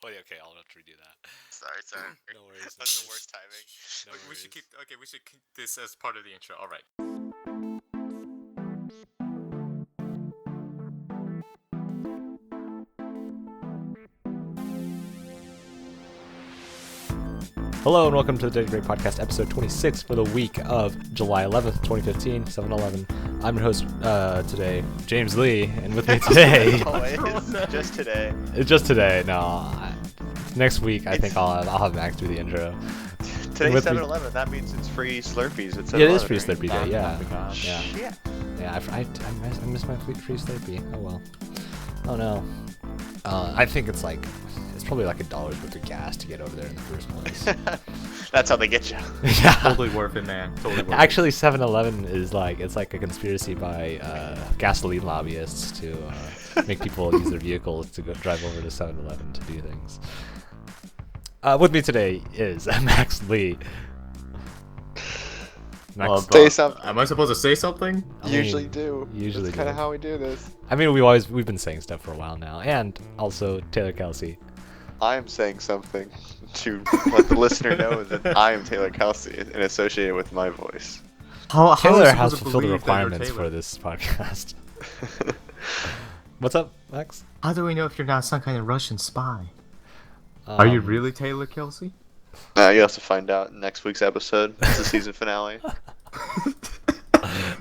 Oh, yeah, okay, I'll have to redo that. Sorry. No worries. That's the worst timing. No We worries. should keep this as part of the intro. All right. Hello and welcome to the Daily Break Podcast, episode 26 for the week of July 11th, 2015, 7/11. I'm your host today, James Lee, and with me today... Just today. Just today, no. Next week, I think I'll have Max do the intro. Today's 7/11. That means it's free Slurpees. It's Yeah, it is free Slurpee Day, yeah. Yeah. Yeah, I miss my free Slurpee. Oh well. Oh no. I think it's probably like $1 worth of gas to get over there in the first place. That's how they get you. Yeah. Totally worth it, man. Totally worth Actually, 7-Eleven is it's like a conspiracy by gasoline lobbyists to make people use their vehicles to go drive over to 7-Eleven to do things. With me today is Max Lee. Max, Say something. Am I supposed to say something? Usually do. Usually That's kind of do. how we do this. I mean, we've been saying stuff for a while now, and also Taylor Kelsey. I am saying something to let the listener know that I am Taylor Kelsey and associated with my voice. Taylor has fulfilled the requirements for this podcast. What's up, Max? How do we know if you're not some kind of Russian spy? Are you really Taylor Kelsey? You have to find out in next week's episode. It's the season finale.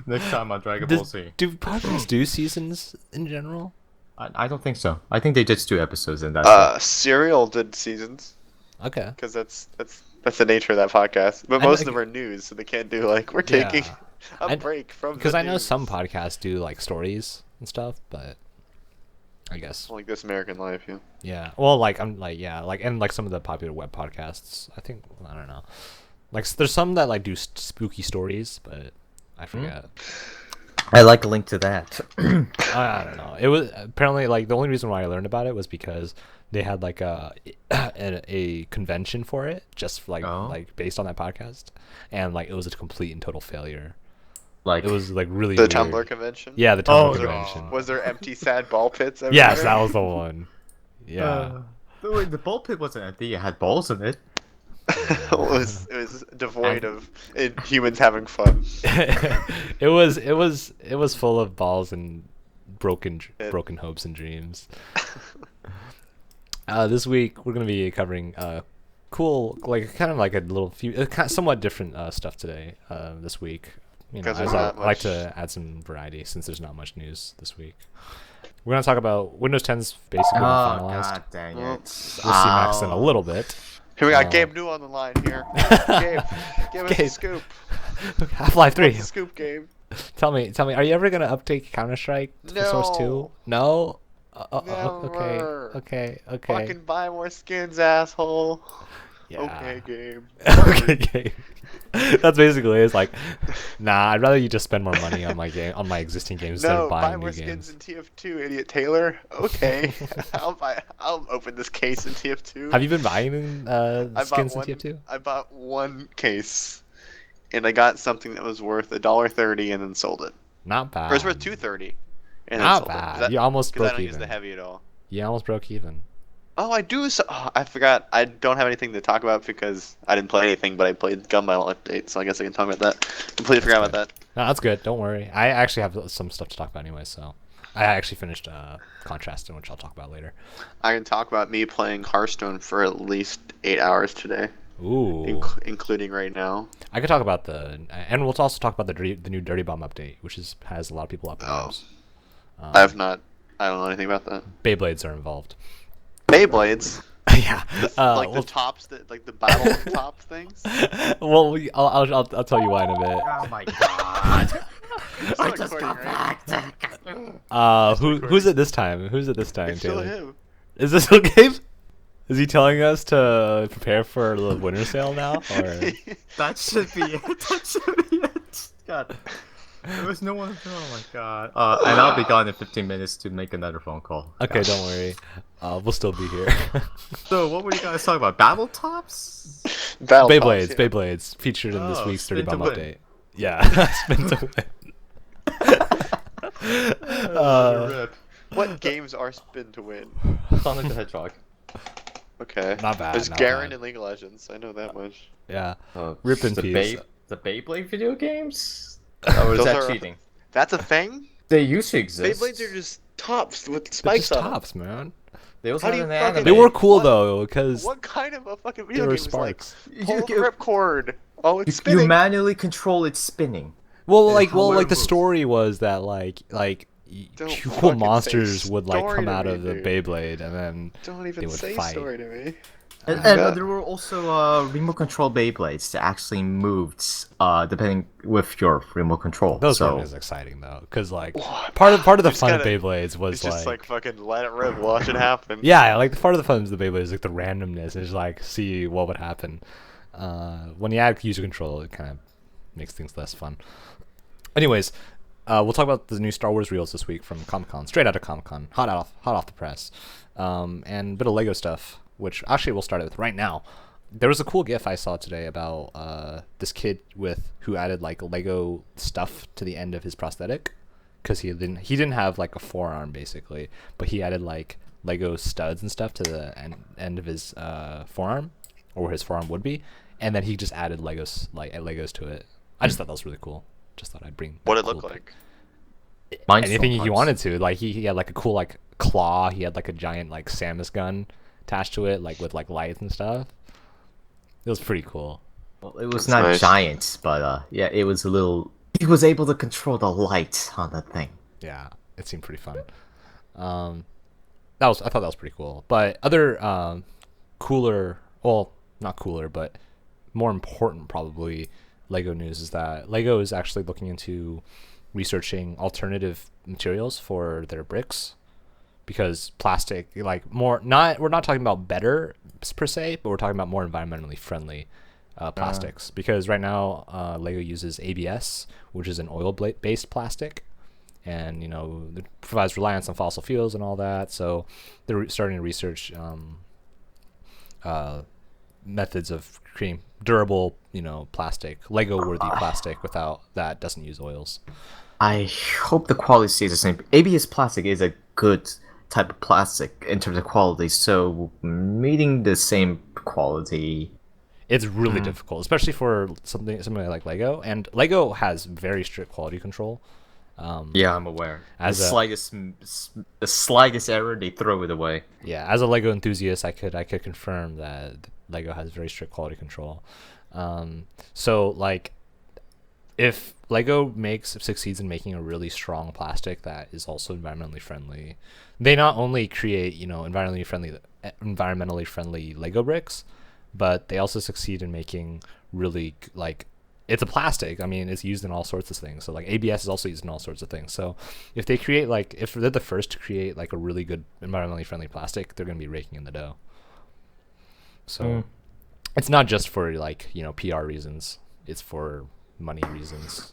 Next time on Dragon Ball Z. Do podcasts do seasons in general? I don't think so. I think they just do episodes and that's it. Serial did seasons. Okay. Because that's the nature of that podcast. But most of them are news, so they can't do we're taking a break from. Because I know news. some podcasts do stories and stuff, but I guess Like This American Life, yeah. yeah. Well, and some of the popular web podcasts. I think I don't know. There's some that do spooky stories, but I forget. I like a link to that. I don't know. It was apparently the only reason why I learned about it was because they had a convention for it, just based on that podcast, and it was a complete and total failure. It was really the weird. Tumblr convention. Yeah, the Tumblr convention. Was there empty sad ball pits everywhere? Yes, that was the one. Yeah. The ball pit wasn't empty. It had balls in it. it was devoid of humans having fun. it was full of balls and broken hopes and dreams. This week we're gonna be covering cool, kind of a little few, somewhat different stuff today. This week, I like to add some variety since there's not much news this week. We're gonna talk about Windows 10's basically been finalized. God dang it! We'll see Max in a little bit. Here we got Gabe New on the line here. Gabe, give us a scoop. Half-Life 3. What's the scoop, Gabe? Tell me, are you ever gonna update Counter-Strike to Source 2? No. Okay. Fucking buy more skins, asshole. Yeah. Okay, Gabe. Okay, Gabe. That's basically it's nah. I'd rather you just spend more money on my existing games instead of buying buy new more games. skins in TF2, idiot Taylor. Okay, I'll open this case in TF2. Have you been buying skins in TF2? I bought one case, and I got something that was worth $1.30 and then sold it. Not bad. Or it was worth $2.30. And Not then sold bad. It. You almost broke I don't even. use the heavy at all. You almost broke even. Oh, I do. I forgot. I don't have anything to talk about because I didn't play anything, but I played Gun Battle Update, so I guess I can talk about that. Completely forgot about that. No, that's good. Don't worry. I actually have some stuff to talk about anyway, so I actually finished Contrast, which I'll talk about later. I can talk about me playing Hearthstone for at least 8 hours today. Ooh. Including right now. I could talk about and we'll also talk about the new Dirty Bomb update, which has a lot of people up. I don't know anything about that. Beyblades are involved. Beyblades? Yeah. The tops, the battle top things? Well, I'll tell you why in a bit. Oh my god! I just got back. Who's it this time? It's Taylor? still him. Is this still Gabe? Is he telling us to prepare for the winter sale now? Or? That should be it. God. There was no one. Oh my god. And I'll be gone in 15 minutes to make another phone call. Okay, don't worry. We'll still be here. So, what were you guys talking about? Battle tops? Beyblades, yeah. Beyblades featured in this week's Dirty Spin Bomb to Win. update. Yeah, spin to win. What games are spin to win? Sonic the Hedgehog. Okay. Not bad. There's not Garen bad. in League of Legends. I know that much. Yeah. Rip in peace. The Beyblade video games? Or is Those that are- cheating? That's a thing? They used to exist. Beyblades are just tops with They're spikes just on them. tops, man. They also How do had you an fucking- anime. They were cool What- though, because What kind of a fucking they video were game is like sparks. pull the ripcord? Oh, it's You spinning. manually control it spinning. Well, and like, how it the moves. story was that Don't cool fucking monsters say would like story come to out me, of the dude. Beyblade, and then Don't they even would say fight. story to me. And Yeah. there were also remote control Beyblades that actually moved depending with your remote control. Those so weren't as exciting though, because like What? part of the just fun of gotta- Beyblades was It's just like fucking let it rip, watch it happen. yeah, like the part of the fun of the Beyblade is like the randomness, is like see what would happen. When you add user control, it kind of makes things less fun. Anyways, we'll talk about the new Star Wars reels this week from Comic-Con, straight out of Comic-Con, hot off the press, and a bit of Lego stuff, which actually we'll start with right now. There was a cool GIF I saw today about this kid who added like Lego stuff to the end of his prosthetic, because he didn't have like a forearm basically, but he added like Lego studs and stuff to the end of his forearm, or where his forearm would be, and then he just added Legos to it. I just thought that was really cool. Just thought I'd bring. What it cool look like? Anything he wanted to. Like he had like a cool like claw. He had like a giant like Samus gun attached to it, like with like lights and stuff. It was pretty cool. well, it was That's not nice. giant, but yeah, it was a little. He was able to control the light on the thing. Yeah, it seemed pretty fun. I thought that was pretty cool. But other cooler, well, not cooler, but more important probably Lego news is that Lego is actually looking into researching alternative materials for their bricks, because plastic, like we're not talking about better per se, but we're talking about more environmentally friendly plastics, because right now Lego uses ABS, which is an oil-based plastic, and it provides reliance on fossil fuels and all that. So they're starting to research methods of creating durable, plastic, Lego-worthy plastic that doesn't use oils. I hope the quality stays the same. ABS plastic is a good type of plastic in terms of quality, so meeting the same quality. It's really difficult, especially for something like Lego. And Lego has very strict quality control. Yeah, I'm aware. As The slightest error, they throw it away. Yeah, as a Lego enthusiast, I could confirm that Lego has very strict quality control. So like, if Lego succeeds in making a really strong plastic that is also environmentally friendly, they not only create environmentally friendly Lego bricks, but they also succeed in making really it's a plastic. I mean, it's used in all sorts of things. So like ABS is also used in all sorts of things. So if they create if they're the first to create like a really good environmentally friendly plastic, they're going to be raking in the dough. So it's not just for PR reasons. It's for money reasons.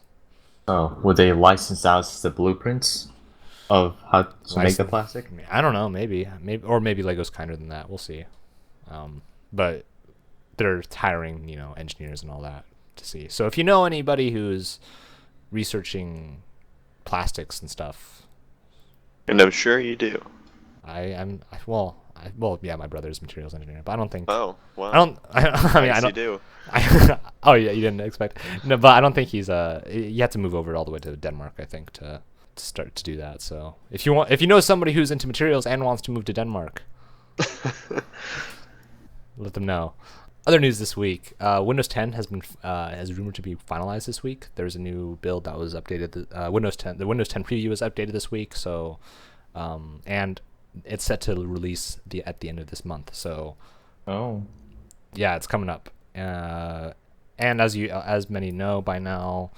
Oh, would they license out the blueprints of how to make the plastic? I don't know. Maybe, or maybe Lego's kinder than that. We'll see. But they're hiring, engineers and all that to see. So if you know anybody who's researching plastics and stuff, And I'm sure you do. Yeah, my brother's materials engineer, but I don't think. Oh, wow. I mean, I Yes, don't. you do. Oh yeah, you didn't expect. No, but I don't think he's. You have to move over all the way to Denmark, I think, to start to do that. So if you know somebody who's into materials and wants to move to Denmark, let them know. Other news this week: Windows 10 has rumored to be finalized this week. There's a new build that was updated. The Windows 10 preview was updated this week. So, and it's set to release at the end of this month. So, yeah, it's coming up. And as many know by now,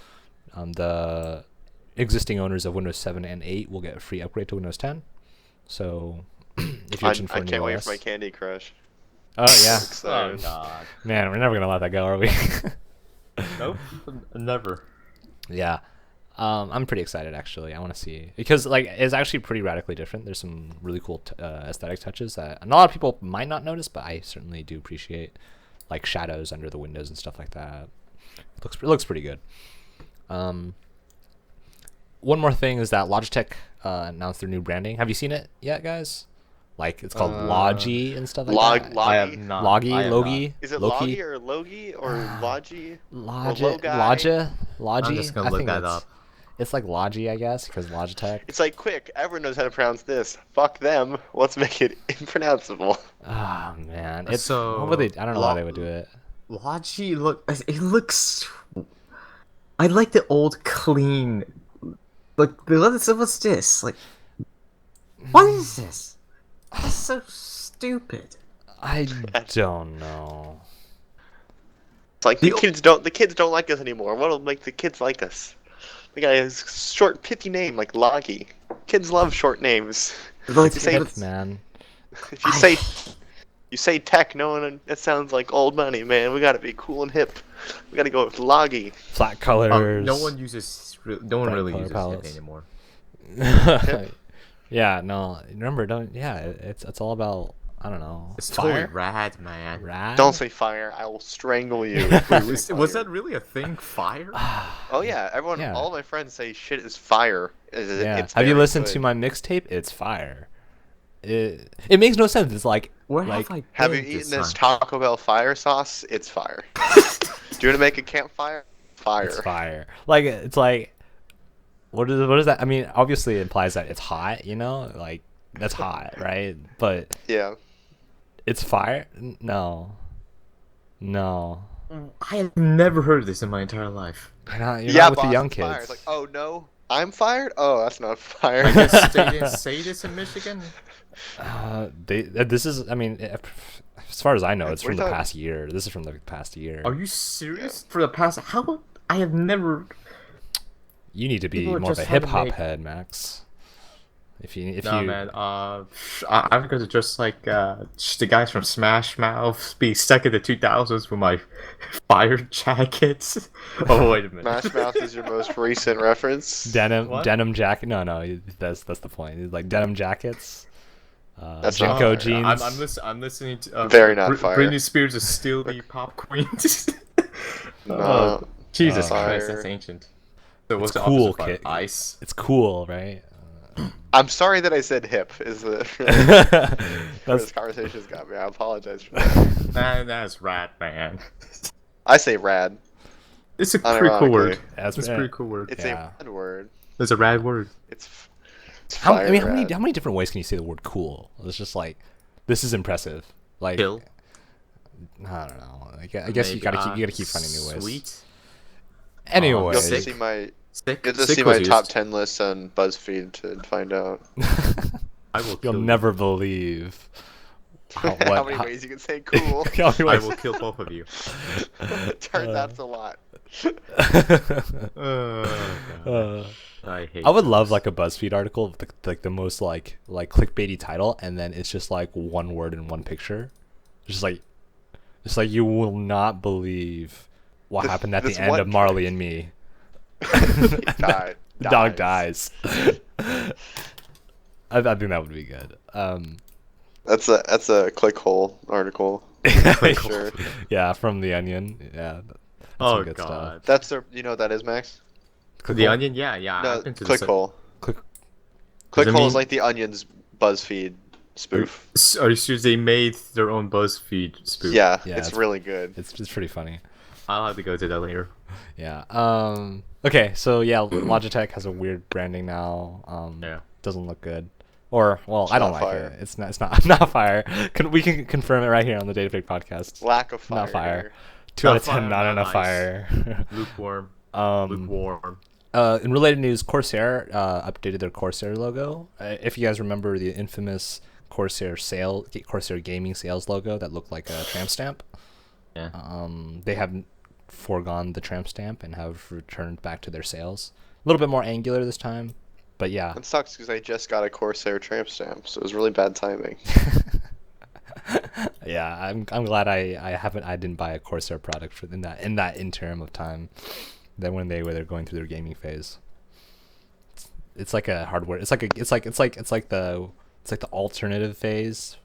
the existing owners of Windows 7 and 8 will get a free upgrade to Windows 10. So, if you're itching for I a new can't wait OS, for my Candy Crush. oh yeah, Excited. God. man, we're never gonna let that go, are we? Nope, never. Yeah. I'm pretty excited actually. I want to see, because it's actually pretty radically different. There's some really cool aesthetic touches that a lot of people might not notice, but I certainly do appreciate, like shadows under the windows and stuff like that. It looks pretty good. One more thing is that Logitech announced their new branding. Have you seen it yet, guys? Like it's called Logi and stuff like Log, that. Logi. I have not. Logi, I have Logi, Is it Loki, Logi or Logi or Logi? Logi, Logi? Logi, Logi. I'm just gonna I look think that up. it's like Logi, I guess, because Logitech. It's like, quick, everyone knows how to pronounce this. Fuck them. Let's make it impronounceable. Oh man, it's So, what would they? I don't know how they would do it. Logi it looks. I like the old clean. Like what's this? Like, what is this? This is so stupid. I don't know. It's like the kids don't like us anymore. What'll make the kids like us? We got a short, pithy name like Logi. Kids love short names. Like, You say- Hip, man. If you say tech, no one that sounds like old money, man. We gotta be cool and hip. We gotta go with Logi. Flat colors. no one Bright really color uses palettes. it anymore. Yeah, no. Remember, don't. Yeah, it's all about. I don't know. It's fire. totally rad, man. Rad. Don't say fire. I will strangle you. Was that really a thing? Fire? Oh yeah, everyone. Yeah. All my friends say shit is fire. Yeah. It's Have you very listened good. to my mixtape? It's fire. It makes no sense. It's like Where like have I Have been you eaten this this time? Taco Bell fire sauce? It's fire. Do you want to make a campfire? Fire. it's fire. Like it's like what is that? I mean, obviously it implies that it's hot. You know, like that's hot, right? But Yeah. it's fire. No. I have never heard this in my entire life. You're Yeah, not with boss, the young it's fire. kids. It's like, oh no, I'm fired. Oh, that's not fire. I guess they didn't say this in Michigan. This is. I mean, as far as I know, it's What are from you the talking- past year. This is from the past year. Are you serious? For the past, how? I have never. You need to be People are more of a just trying hip to hop make- head, Max. If you Man. I'm gonna just like the guys from Smash Mouth be stuck in the 2000s with my fire jackets. Oh wait a minute. Smash Mouth is your most recent reference. denim jacket. No, that's the point. It's like denim jackets. That's Jenko not fire. jeans. I'm listening to Very not fire. Britney Spears is still the pop queen. No. Jesus Fire. Christ, that's ancient. So what's It's the cool, opposite kid. of ice? It's cool, right? I'm sorry that I said hip. Is the That's this conversation's got me. I apologize for that. Man, that's rad, man. I say rad. It's a pretty cool word. Unironically. that's It's a pretty cool word. It's Yeah. a rad word. It's a rad word. It's how fire rad. many different ways can you say the word cool? It's just like this is impressive. Like Kill. I don't know. I guess you gotta keep finding new ways. Sweet. Anyway, You'll have to Sick. see my Sick. you'll have to Sick see was my top used. 10 lists on BuzzFeed to find out I will you'll kill you. never believe how many ways you can say cool. how many I ways- will kill both of you. Turns out it's a lot. I hate. I would love like a BuzzFeed article with like the most like clickbaity title, and then it's just like one word and one picture. It's like you will not believe what This- happened at this the end one of Marley and Me. Died. The dog dies. I think that would be good. That's a clickhole article. For sure. Yeah, from The Onion. Yeah. That's Oh some good god. That's the you know what that is, Max? Stuff. The Onion, yeah. No, I've been to the site. clickhole. Click. Does it Clickhole mean- is like the Onion's BuzzFeed spoof. Are you serious? They made their own BuzzFeed spoof. Yeah, Yeah, it's it's- really good. It's pretty funny. I'll have to go to that later. Yeah. Okay. So yeah, Logitech has a weird branding now. Yeah. Doesn't look good. Or well, I don't not like fire. it. It's not fire. We can confirm it right here on the Data Fake podcast. Lack of fire. Not fire. here. 2 out Not of 10. fire, Not not enough ice. fire. Lukewarm. um. Lukewarm. In related news, Corsair updated their Corsair logo. If you guys remember the infamous Corsair gaming sales logo that looked like a tramp stamp, Yeah. they have foregone the tramp stamp and have returned back to their sales. A little bit more angular this time, but yeah. It sucks because I just got a Corsair tramp stamp, so it was really bad timing. Yeah, I'm glad I didn't buy a Corsair product for in that interim of time. Then when they're going through their gaming phase, it's like a hardware. It's like the alternative phase,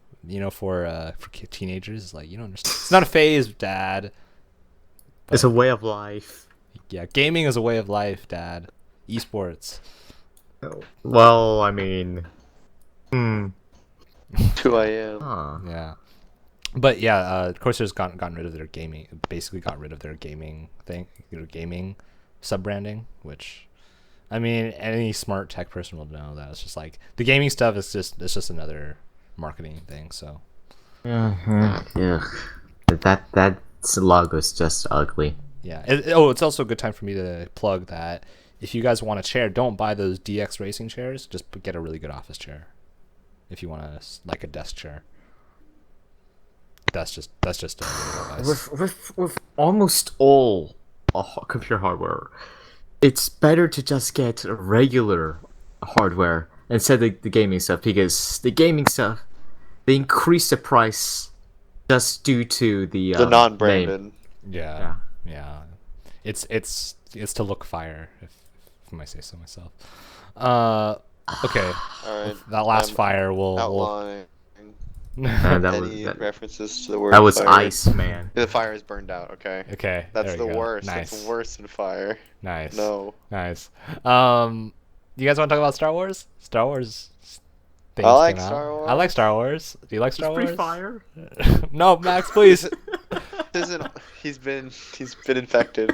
for teenagers. It's like you don't understand. It's not a phase, Dad. It's a way of life. Yeah, gaming is a way of life, Dad. Esports. Well, I mean, 2 a.m. Huh. Yeah. But yeah, Corsair's gotten rid of their gaming. Basically, got rid of their gaming thing, their gaming sub-branding. Which, I mean, any smart tech person will know that it's just like the gaming stuff is just another marketing thing. So. Yeah. That logo is just ugly. Yeah. It's also a good time for me to plug that if you guys want a chair, don't buy those DX racing chairs. Just get a really good office chair. If you want a desk chair. That's just advice. With almost all computer hardware, it's better to just get regular hardware instead of the gaming stuff, because the gaming stuff, they increase the price just due to the non-branded name. Yeah. It's to look fire, if I might say so myself. Okay. All right. That last fire will outline Any references to the word that was fire. ice, man. The fire is burned out. Okay. Okay. That's the go. worst. Nice. That's worse than fire. Nice. No. Nice. You guys want to talk about Star Wars? Star Wars. Things I like came out. Star Wars. I like Star Wars. Do you like Star Wars? Free fire. No, Max, please. He's been infected.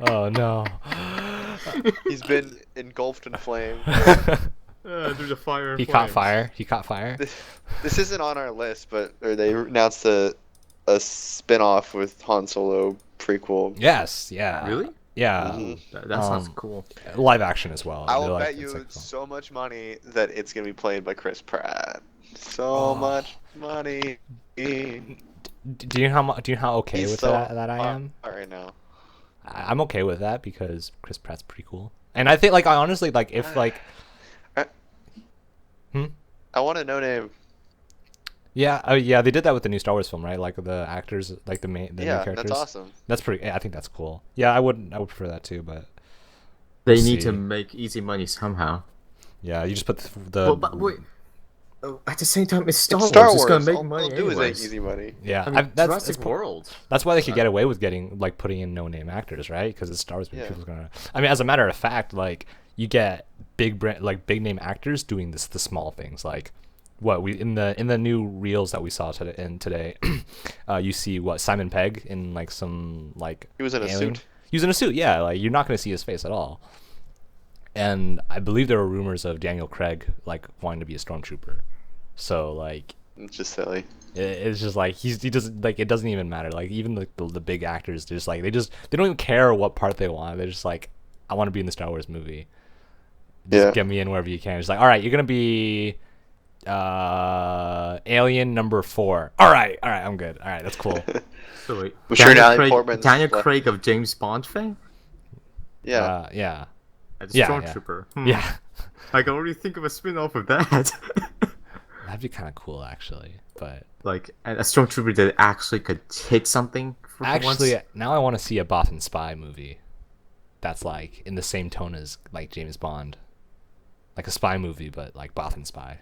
Oh no. He's been engulfed in flame. There's a fire. He caught fire. This isn't on our list, but they announced a spin-off with Han Solo prequel. Yes. Yeah. Really? Yeah. Mm-hmm. That sounds cool. Live action as well. I will bet you so much money that it's gonna be played by Chris Pratt. So much money. Do you know how okay He's with so that I am? hot right now. I'm okay with that because Chris Pratt's pretty cool, and I think I honestly if I want a no name. Yeah, yeah, they did that with the new Star Wars film, right? Like the actors, like the main characters. That's awesome. That's pretty. I think that's cool. Yeah, I would prefer that too, but They need to make easy money somehow. yeah, you just put the But wait. At the same time, it's Star Wars. Star Wars. It's gonna make All money they'll do is make anyways. easy money. yeah. I mean, that's Jurassic World. That's why they could get away with getting putting in no name actors, right? Because it's Star Wars. Yeah. People's gonna. I mean, as a matter of fact, you get big name actors doing the small things like. What we in the new reels that we saw today, you see Simon Pegg in some He was in a alien. suit. He was in a suit, yeah. You're not gonna see his face at all. And I believe there were rumors of Daniel Craig wanting to be a stormtrooper. So It's just silly. it's just he doesn't it doesn't even matter. Even the big actors just they don't even care what part they want. They're just I want to be in the Star Wars movie. Just get me in wherever you can. It's all right, you're gonna be alien number 4. All right, I'm good. All right, that's cool. So wait, I'm sure Daniel Craig of James Bond fame? Yeah. Yeah. As Yeah, Stormtrooper. Yeah. I can already think of a spin-off of that. That'd be kind of cool, actually. But a Stormtrooper that actually could hit something for actually, once. now I want to see a Bothan spy movie. That's in the same tone as James Bond, a spy movie, but Bothan spy.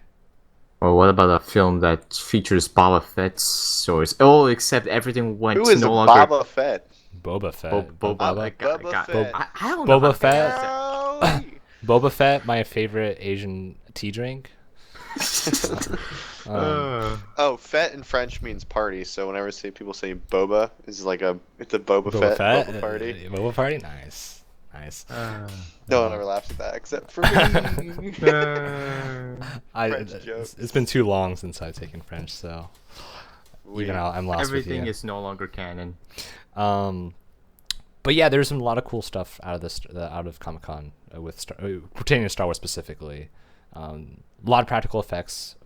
Or what about a film that features Boba Fett's stories? Oh, except everything went Who is no longer. Boba Fett? Boba Fett. Boba Fett. I don't know. Boba Fett. Oh. Boba Fett, my favorite Asian tea drink. Oh, Fett in French means party. So whenever people say boba, it's a Boba Fett boba party. Boba party, nice. No one ever laughs at that except for me. French jokes. It's been too long since I've taken French, so I'm lost Everything with you. is no longer canon. But yeah, there's a lot of cool stuff out of Comic-Con pertaining to Star Wars specifically. A lot of practical effects.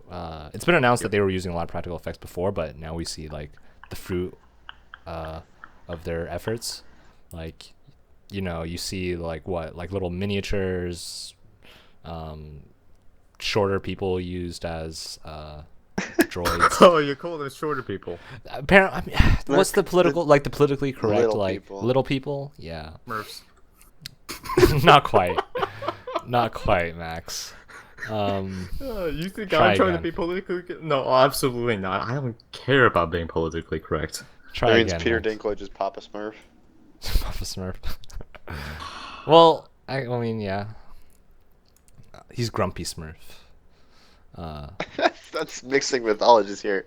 It's been announced that they were using a lot of practical effects before, but now we see the fruit of their efforts. You see little miniatures, shorter people used as droids. Oh, you call them shorter people. Apparently, what's the politically correct little people. little people? Yeah. Smurfs. Not quite, Max. You think Try I'm trying again. to be politically? No, absolutely not. I don't care about being politically correct. Try That means again. Peter Max. Dinklage is Papa Smurf. Papa Smurf. Well, I mean, yeah. He's Grumpy Smurf. That's mixing mythologies here.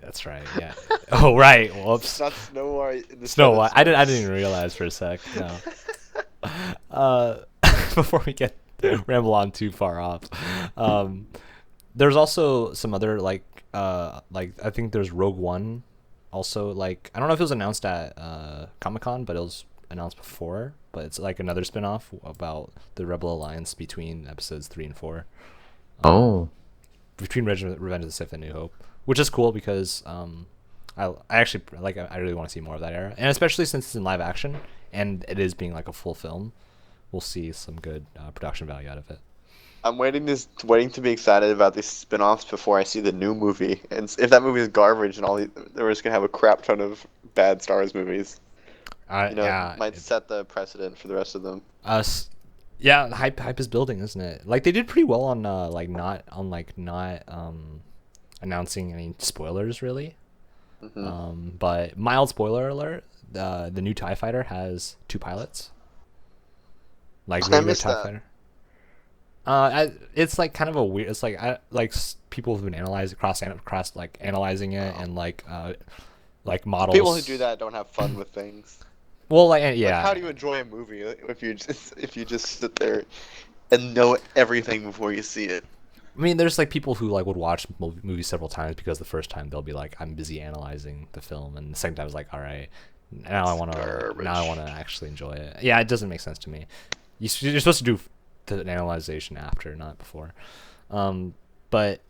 That's right. Yeah. Oh right. Whoops. It's not Snow White in the Snow White. I didn't even realize for a sec. No. Before we get ramble on too far off, there's also some other like I think there's Rogue One. Also, like, I don't know if it was announced at Comic-Con, but it was announced before. But it's like another spin-off about the Rebel Alliance between episodes 3 and 4. Between Revenge of the Sith and New Hope, which is cool because I actually like I really want to see more of that era, and especially since it's in live action and it is being like a full film, we'll see some good production value out of it. I'm waiting to be excited about these spin-offs before I see the new movie. And if that movie is garbage and we're just gonna have a crap ton of bad Star Wars movies. Yeah, might set the precedent for the rest of them. Yeah, hype is building, isn't it? Like they did pretty well on not announcing any spoilers really. Mm-hmm. But mild spoiler alert: the new TIE fighter has 2 pilots. Like regular TIE fighter. It's like kind of a weird. It's like people have been analyzing analyzing it and like models. People who do that don't have fun with things. Well, yeah. Like, how do you enjoy a movie if you just sit there and know everything before you see it? I mean, there's like people who like would watch movies several times because the first time they'll be like, I'm busy analyzing the film, and the second time is like, all right, now I want to actually enjoy it. Yeah, it doesn't make sense to me. You're supposed to do the analyzation after, not before. But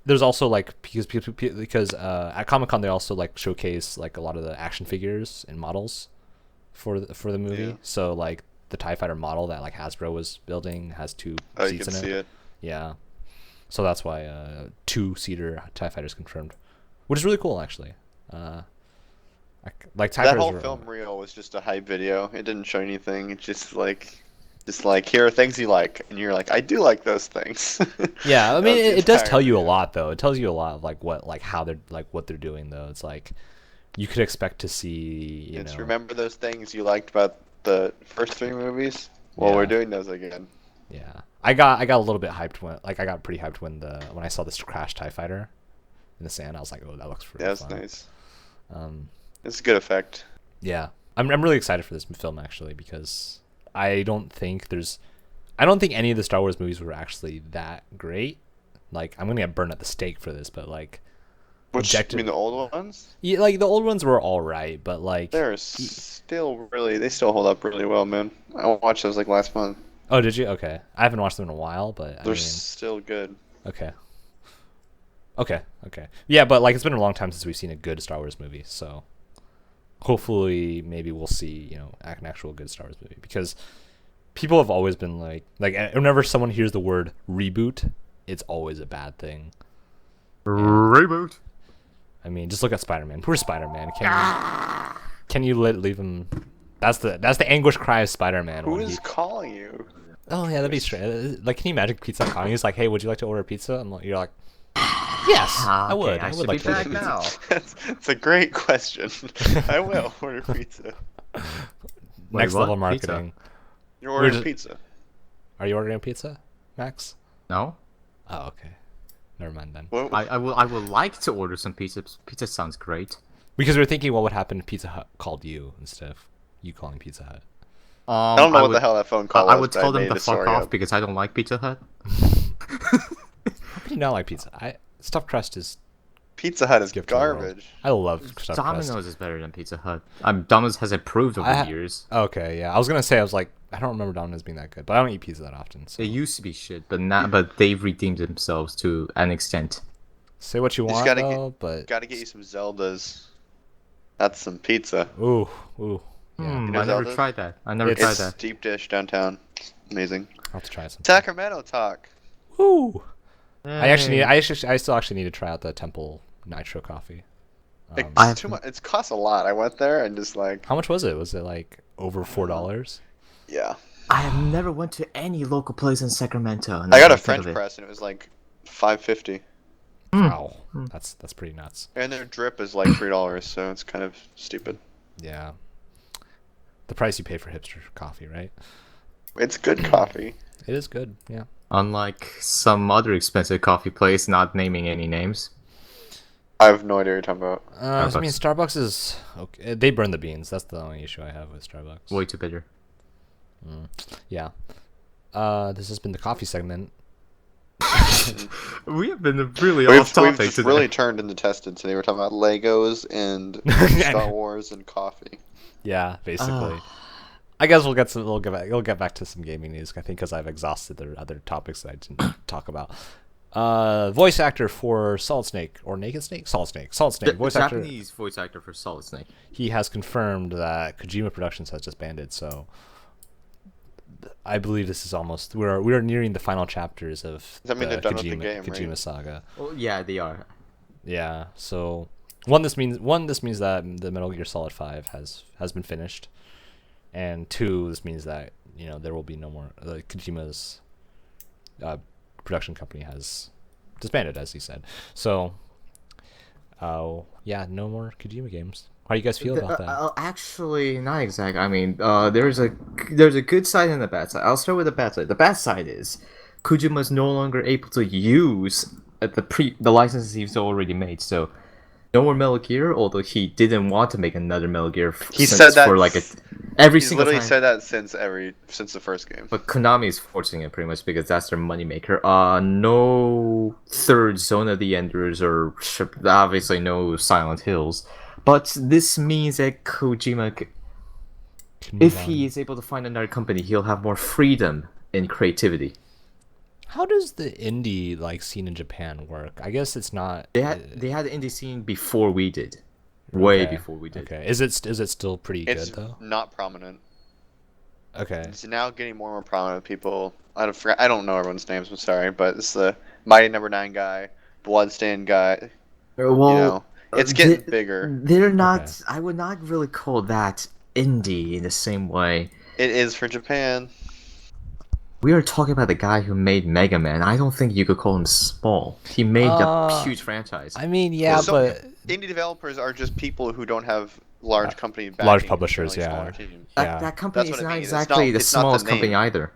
there's also like because at Comic-Con they also like showcase like a lot of the action figures and models for the movie. Yeah. So like the TIE fighter model that like Hasbro was building has 2 seats you can in see it. Yeah. So that's why 2-seater TIE fighters confirmed, which is really cool actually. Like TIE that whole film reel was just a hype video. It didn't show anything. It's just like here are things you like, and you're like, I do like those things. Yeah, I mean it does tell you a lot though. It tells you a lot of like what they're doing though. It's like you could expect to see. You know, remember those things you liked about the first 3 movies? Well, we're doing those again. Yeah, I got a little bit hyped I got pretty hyped when I saw this crash TIE fighter in the sand. I was like, oh, that looks really fun. That's nice. It's a good effect. Yeah, I'm really excited for this film actually because I don't think any of the Star Wars movies were actually that great. Like I'm gonna get burned at the stake for this, but like. Which, you mean the old ones? Yeah, like the old ones were all right, but like they still hold up really well, man. I watched those like last month. Oh, did you? Okay, I haven't watched them in a while, but they're still good. Okay. Yeah, but like it's been a long time since we've seen a good Star Wars movie, so hopefully maybe we'll see an actual good Star Wars movie because people have always been like whenever someone hears the word reboot, it's always a bad thing. Reboot. I mean, just look at Spider-Man. Poor Spider-Man. Can you leave him? That's the anguish cry of Spider-Man. Who is calling you? Oh yeah, that'd be straight. Like, can you imagine Pizza calling you? He's like, hey, would you like to order a pizza? You're like, yes, I would. I would like to order now. That's a great question. I will order pizza. Next level marketing. Pizza? You're ordering pizza. Are you ordering pizza, Max? No. Oh, okay. Never mind then. Well, I would like to order some pizza. Pizza sounds great. Because we were thinking what would happen if Pizza Hut called you instead of you calling Pizza Hut. I don't know what the hell that phone call was. I would tell them to fuck off because I don't like Pizza Hut. How can you not like pizza? Stuffed crust is... Pizza Hut is garbage. I love stuffed crust. Domino's is better than Pizza Hut. Domino's has improved over the years. Okay, yeah. I was gonna say, I don't remember Domino's being that good, but I don't eat pizza that often. So. They used to be shit, but they've redeemed themselves to an extent. Say what you want, but gotta get you some Zeldas. That's some pizza. Ooh. Yeah. I never tried that. It's deep dish downtown. Amazing. I'll have to try some. Sacramento talk. Woo. I still actually need to try out the Temple Nitro coffee. It's too much. It costs a lot. I went there and just like. How much was it? Was it like over $4? Yeah. I have never went to any local place in Sacramento. I got a French press and it was like $5.50. Wow, that's pretty nuts. And their drip is like $3, so it's kind of stupid. Yeah. The price you pay for hipster coffee, right? It's good coffee. It is good, yeah. Unlike some other expensive coffee place, not naming any names. I have no idea what you're talking about. I mean, Starbucks is okay. They burn the beans. That's the only issue I have with Starbucks. Way too bitter. Yeah. This has been the coffee segment. We have been really off topic We've today. really turned into tested today. We're talking about Legos and Star Wars and coffee. Yeah, basically. I guess we'll get back to some gaming news. I think because I've exhausted the other topics that I didn't talk about. Voice actor for Solid Snake or Naked Snake, Solid Snake. Japanese voice actor for Solid Snake. He has confirmed that Kojima Productions has disbanded. So I believe this is almost we are nearing the final chapters of Does that mean the they're done with the game, Kojima right? saga. Well, yeah, they are. Yeah. So this means that the Metal Gear Solid 5 has been finished, and 2, this means that there will be no more. Kojima's production company has disbanded, as he said. So, yeah, no more Kojima games. How do you guys feel about that? Actually, not exactly. I mean, there's a good side and a bad side. I'll start with the bad side. The bad side is Kojima's no longer able to use the licenses he's already made. So, no more Metal Gear. Although he didn't want to make another Metal Gear. He said that for like every He's single literally time. said that since the first game. But Konami is forcing it pretty much because that's their moneymaker. No third Zone of the Enders or obviously no Silent Hills. But this means that Kojima, if he is able to find another company, he'll have more freedom in creativity. How does the indie scene in Japan work? I guess it's not. They had the indie scene before we did, way before we did. Okay, is it still pretty It's good though? not prominent. Okay. It's now getting more and more prominent. People, I don't know everyone's names. I'm sorry, but it's the Mighty Number 9 guy, Bloodstained guy. Well, it's getting bigger. They're not. Okay. I would not really call that indie in the same way. It is for Japan. We are talking about the guy who made Mega Man. I don't think you could call him small. He made a huge franchise. I mean, yeah, but indie developers are just people who don't have large company backing. Large publishers, yeah. That company is not exactly the smallest company either.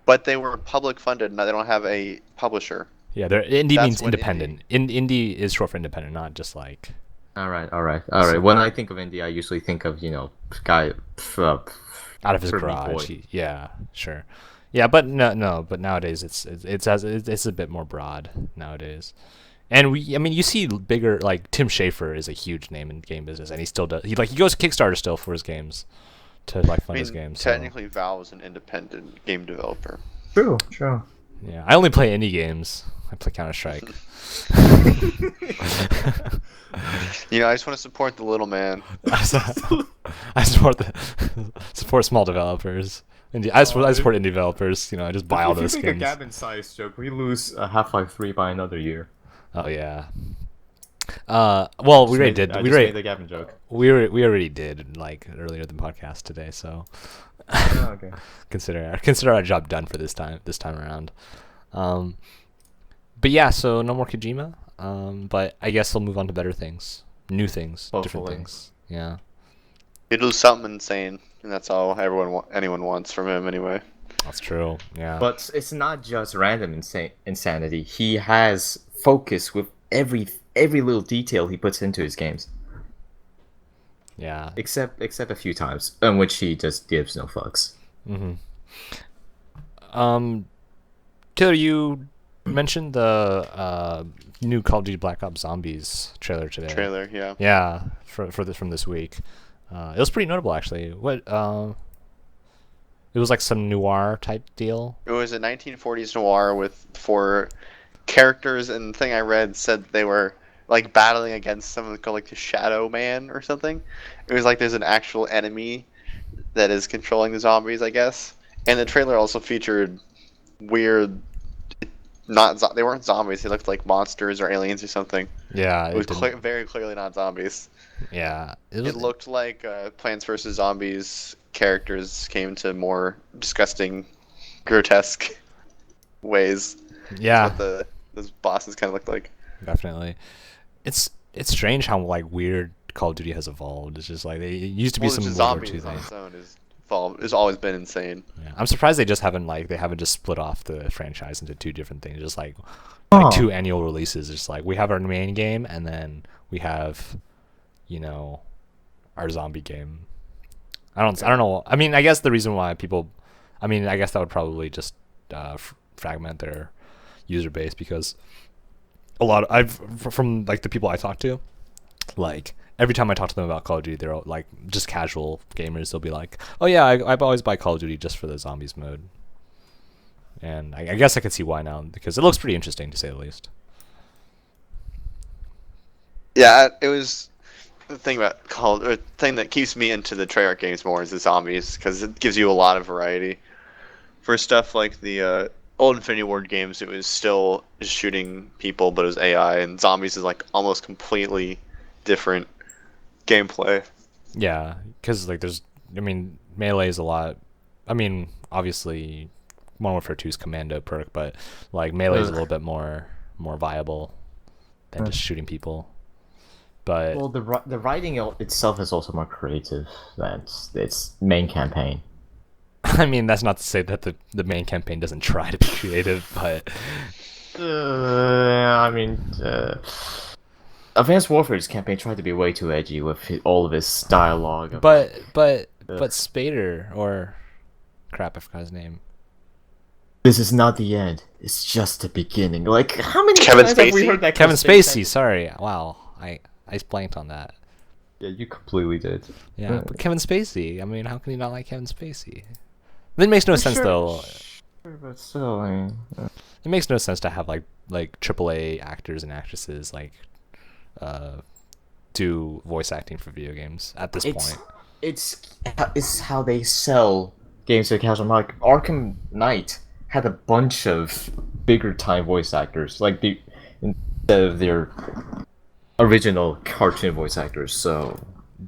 But they were public funded, and they don't have a publisher. Yeah, indie means independent. Indie is short for independent, not just like. All right. When I think of indie, I usually think of guy out of his garage. Yeah, sure. Yeah, but no. But nowadays, it's a bit more broad nowadays, and you see bigger Tim Schafer is a huge name in game business, and he still does. He goes Kickstarter still for his games, to fund his games. Technically, Valve is an independent game developer. True. Yeah, I only play indie games. I play Counter-Strike. I just want to support the little man. I support small developers. I support indie developers. I just buy all those skins. If you make a Gavin size joke, we lose Half-Life 3 by another year. Oh yeah. Well, we already did. We made the Gavin joke. We already did earlier in the podcast today. So. Oh, okay. Consider our job done for this time around. But yeah, so no more Kojima. But I guess they'll move on to better things, new things, different things. Yeah. He'll do something insane, and that's all anyone wants from him anyway. That's true. Yeah. But it's not just random insanity. He has focus with every little detail he puts into his games. Yeah. Except a few times, in which he just gives no fucks. Mm-hmm. Taylor, you mentioned the new Call of Duty Black Ops Zombies trailer today. Yeah. Yeah, from this week. It was pretty notable, actually. It was some noir type deal. It was a 1940s noir with 4 characters, and the thing I read said they were battling against someone called the Shadow Man or something. It was there's an actual enemy that is controlling the zombies, I guess. And the trailer also featured weird, they weren't zombies. They looked like monsters or aliens or something. Yeah, it was very clearly not zombies. Yeah, it looked like Plants vs. Zombies characters came to more disgusting, grotesque ways. Yeah, that's what those bosses kind of looked like. Definitely. It's strange how weird Call of Duty has evolved. It's just it used to be some World War II thing. It's always been insane. Yeah. I'm surprised they haven't just split off the franchise into two different things, just like Oh. two annual releases. Just like we have our main game, and then we have, our zombie game. I don't know. I mean, I guess the reason why I guess that would probably just fragment their user base, because from like the people I talk to, like every time I talk to them about Call of Duty, they're like just casual gamers. They'll be like, "Oh yeah, I always buy Call of Duty just for the zombies mode," and I guess I could see why now, because it looks pretty interesting to say the least. Yeah, it was the thing about thing that keeps me into the Treyarch games more is the zombies, because it gives you a lot of variety. For stuff like the old Infinity Ward games, it was still just shooting people, but it was AI, and zombies is like almost completely different gameplay. Yeah, because like melee is a lot. I mean, obviously, Modern Warfare 2's commando perk, but like melee is a little bit more viable than just shooting people. But Well, the writing itself is also more creative than its main campaign. I mean, that's not to say that the main campaign doesn't try to be creative, but Advanced Warfare's campaign tried to be way too edgy with all of its dialogue. but Spader, or crap, I forgot his name. This is not the end. It's just the beginning. Like, how many Kevin times have we Spacey? heard that? Kevin Spacey. Sorry, wow, I blanked on that. Yeah, you completely did. Yeah, but Kevin Spacey. I mean, how can you not like Kevin Spacey? It makes no sense though. Sure, but still, I mean, It makes no sense to have like AAA actors and actresses do voice acting for video games at this point. It's how they sell games to the casual market. Arkham Knight had a bunch of bigger time voice actors, instead of their original cartoon voice actors. So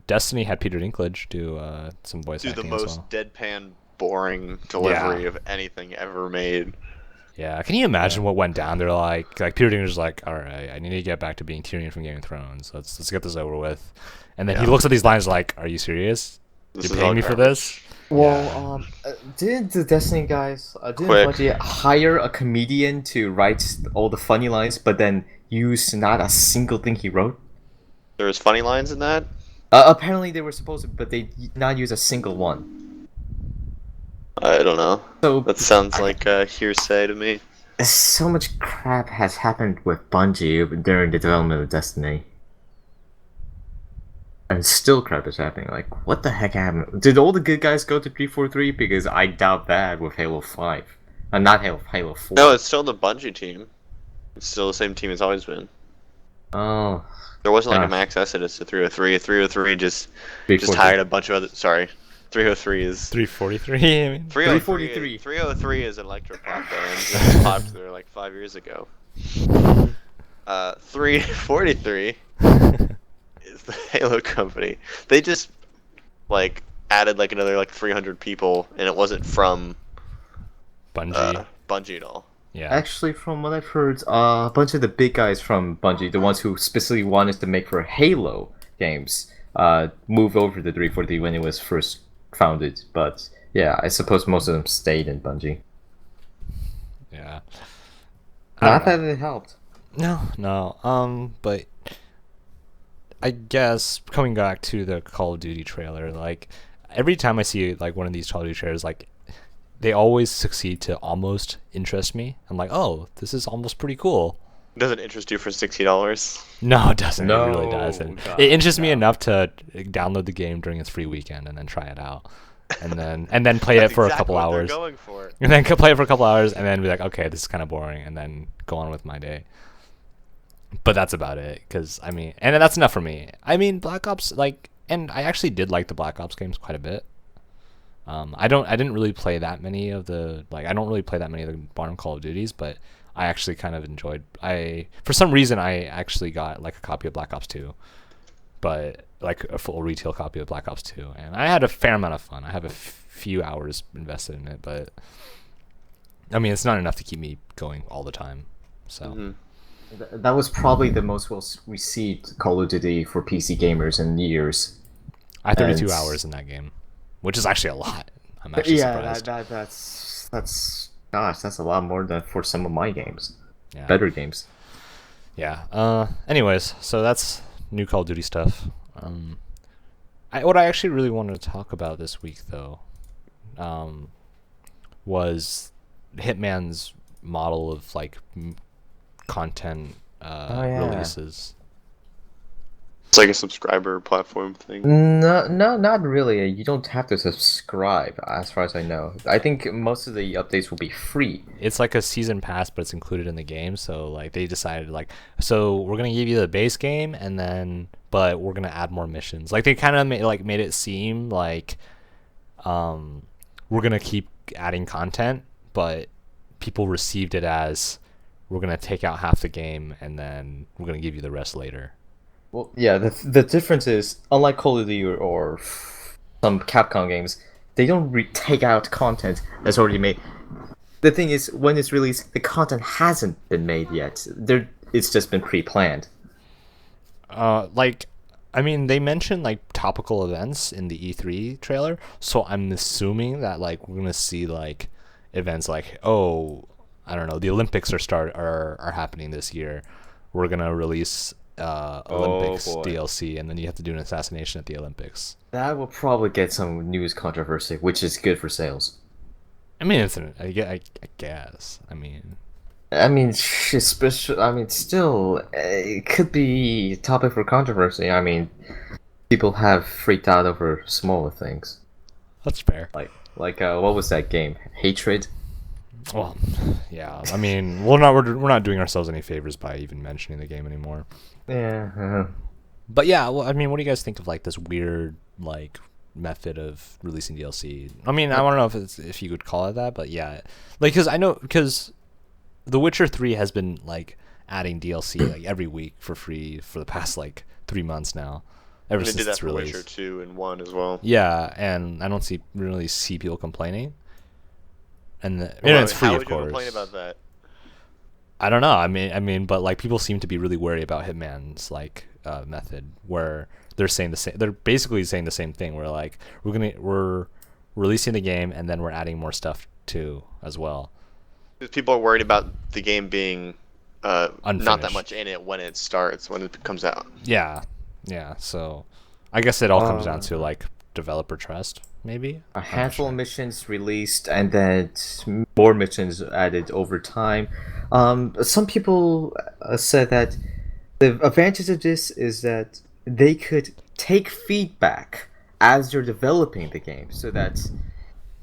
Destiny had Peter Dinklage do some voice acting the most as well. deadpan, boring delivery of anything ever made. Yeah, can you imagine what went down there? Like Peter Dinklage was like, "All right, I need to get back to being Tyrion from Game of Thrones. Let's get this over with." And then he looks at these lines like, "Are you serious? You're paying me for this?" Well, didn't the Destiny guys didn't Bungie hire a comedian to write all the funny lines, but then use not a single thing he wrote? There was funny lines in that? Apparently they were supposed to, but they did not use a single one. I don't know. So That sounds like hearsay to me. so much crap has happened with Bungie during the development of Destiny. And still crap is happening. Like, what the heck happened? Did all the good guys go to 343? Because I doubt that with Halo 5. Not Halo 4. No, it's still the Bungie team. It's still the same team it's always been. Oh. There wasn't like a max exodus to 303. 303 just hired a bunch of other... Sorry. 303 is... 343, I mean. 343. 303 is an electropop band. It was popular like 5 years ago. 343 is the Halo company. They just like added like another like 300 people, and it wasn't from Bungie at all. Yeah. Actually, from what I've heard, a bunch of the big guys from Bungie, the ones who specifically wanted to make for Halo games, moved over to 343 when it was first founded. But yeah, I suppose most of them stayed in Bungie. Yeah. Not that it helped. No. But I guess coming back to the Call of Duty trailer, like every time I see like one of these Call of Duty trailers, like they always succeed to almost interest me. I'm like, oh, this is almost pretty cool. Does it interest you for $60? No, it doesn't. No, it really doesn't. God, It interests me enough to download the game during its free weekend and then try it out, and then play it for a couple hours. Going for. And then play it for a couple hours, and then be like, okay, this is kind of boring, and then go on with my day. But that's about it, because I mean, and that's enough for me. I mean, Black Ops, like, and I actually did like the Black Ops games quite a bit. I didn't really play that many of the modern Call of Duties, but I actually kind of enjoyed. For some reason I actually got like a copy of Black Ops 2, but like a full retail copy of Black Ops 2, and I had a fair amount of fun. I have a few hours invested in it, but I mean, it's not enough to keep me going all the time. So. Mm-hmm. That was probably the most well-received Call of Duty for PC gamers in years. I had 32 hours in that game. which is actually a lot. I'm actually surprised. That's gosh, that's a lot more than for some of my games. Yeah. Better games. Yeah. Anyways, so that's new Call of Duty stuff. What I actually really wanted to talk about this week, though, was Hitman's model of like content releases. It's like a subscriber platform thing. No, not really. You don't have to subscribe, as far as I know. I think most of the updates will be free. It's like a season pass, but it's included in the game. So like they decided like, so we're gonna give you the base game, and then but we're gonna add more missions. Like they kind of made it seem like, we're gonna keep adding content, but people received it as we're gonna take out half the game and then we're gonna give you the rest later. Well, yeah, the difference is, unlike Call of Duty or some Capcom games, they don't take out content that's already made. The thing is, when it's released, the content hasn't been made yet. It's just been pre-planned. Like, I mean, they mentioned like topical events in the E3 trailer, so I'm assuming that like we're gonna see like events like, oh, I don't know, the Olympics are happening this year. We're gonna release Olympics DLC, and then you have to do an assassination at the Olympics. That will probably get some news controversy, which is good for sales. I mean, I guess. Still, it could be a topic for controversy. I mean, people have freaked out over smaller things. That's fair. Like what was that game? Hatred. Well, yeah. I mean, we're not doing ourselves any favors by even mentioning the game anymore. Yeah. But yeah, well, I mean, what do you guys think of like this weird like method of releasing DLC? I mean, I don't know if you could call it that, but yeah, like because The Witcher 3 has been like adding DLC like every week for free for the past like 3 months now. Ever since it's released. They did that for Witcher 2 and 1 as well. Yeah, and I don't really see people complaining. And it's free, how of would course. you complain about that? I don't know. I mean, but like people seem to be really worried about Hitman's like method, where they're saying the same. They're basically saying the same thing. We're like, we're releasing the game, and then we're adding more stuff too as well. Because people are worried about the game being not Unfinished. that much in it when it starts, when it comes out. Yeah. So I guess it all comes down to like developer trust, maybe. A handful of missions released, and then more missions added over time. Some people said that the advantage of this is that they could take feedback as you're developing the game, so that